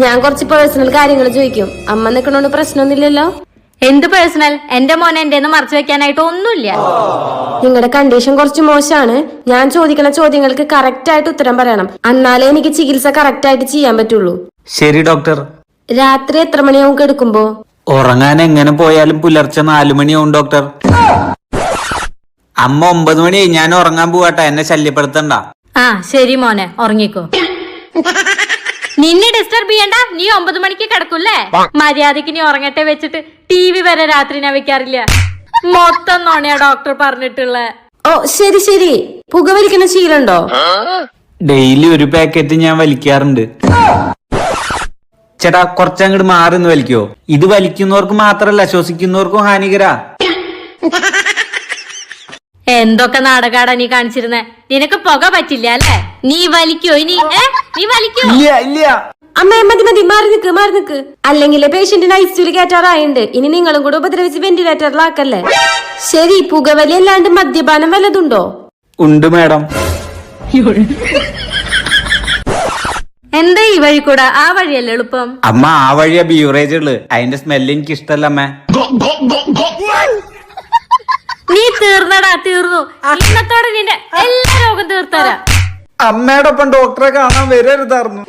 ഞാൻ കുറച്ച് പേഴ്സണൽ കാര്യങ്ങൾ ചോദിക്കും. അമ്മ നിക്കണോണ്ട് പ്രശ്നമൊന്നുമില്ലല്ലോ? എന്ത് പേഴ്സണൽ? എന്റെ മോനെ എന്റെ മറച്ചു വെക്കാനായിട്ട് ഒന്നുമില്ല. നിങ്ങളുടെ കണ്ടീഷൻ കുറച്ച് മോശമാണ്. ഞാൻ ചോദിക്കുന്ന ചോദ്യങ്ങൾക്ക് കറക്റ്റ് ആയിട്ട് ഉത്തരം പറയണം. എന്നാലേ എനിക്ക് ചികിത്സ കറക്റ്റ് ആയിട്ട് ചെയ്യാൻ പറ്റുള്ളൂ. ശരി ഡോക്ടർ. രാത്രി എത്ര മണിയാവും കിടക്കുമ്പോ? ഉറങ്ങാൻ എങ്ങനെ പോയാലും പുലർച്ചെ 4 മണിയാവും ഡോക്ടർ. അമ്മ 9 മണിയായി, ഞാൻ ഉറങ്ങാൻ പോവാട്ടെ, എന്നെ ശല്യപ്പെടുത്തണ്ട. ആ ശരി മോനെ, ഉറങ്ങിക്കോ. നിന്നെ ഡിസ്റ്റർബ് ചെയ്യണ്ട. നീ 9 മണിക്ക് കിടക്കൂല്ലേ? മര്യാദക്ക് നീ ഉറങ്ങട്ടെ വെച്ചിട്ട് TV വരെ രാത്രി ഞാൻ വെക്കാറില്ല. മൊത്തം നോണയാ ഡോക്ടർ പറഞ്ഞിട്ടുള്ള. ഓ ശരി ശരി. പുകവലിക്കുന്ന ശീലമുണ്ടോ? ഡെയിലി ഒരു പാക്കറ്റ് ഞാൻ വലിക്കാറുണ്ട്. ചേട്ടാ കുറച്ചങ്ങോട്ട് മാറിന്ന് വലിക്കോ? ഇത് വലിക്കുന്നവർക്ക് മാത്രല്ല, ശ്വസിക്കുന്നവർക്കും ഹാനികരാ. എന്തൊക്കെ നാടകാടാ നീ കാണിച്ചിരുന്നേ? നിനക്ക് പുക പറ്റില്ല അല്ലേ? നീ വലിക്കോ ഇനി? നീ വലിക്കോ? ഇല്ല. അമ്മ മതി മതി, മാറി നിക്ക്. അല്ലെങ്കിൽ പേഷ്യന്റിന് ഐസിയുല് കയറ്റാറായുണ്ട്. ഇനി നിങ്ങളും കൂടെ ഉപദ്രവിച്ച് വെന്റിലേറ്ററിലാക്കല്ലേ. ശരി, പുകവലി അല്ലാണ്ട് മദ്യപാനം വല്ലതുണ്ടോ? ഉണ്ട് മാഡം. എന്താ ഈ വഴി കൂടെ? ആ വഴിയല്ലേ എളുപ്പം? അമ്മ ആ വഴിയാ ബീവറേജ് ഉള്ളത്. അതിന്റെ സ്മെല്ല് എനിക്ക് ഇഷ്ടല്ല അമ്മ. നീ തീർന്നടാ, തീർന്നു. ഇന്നത്തോടെ നിന്റെ എല്ലാ രോഗം തീർത്തരാ. അമ്മയോടൊപ്പം ഡോക്ടറെ കാണാൻ വരരുതായിരുന്നു.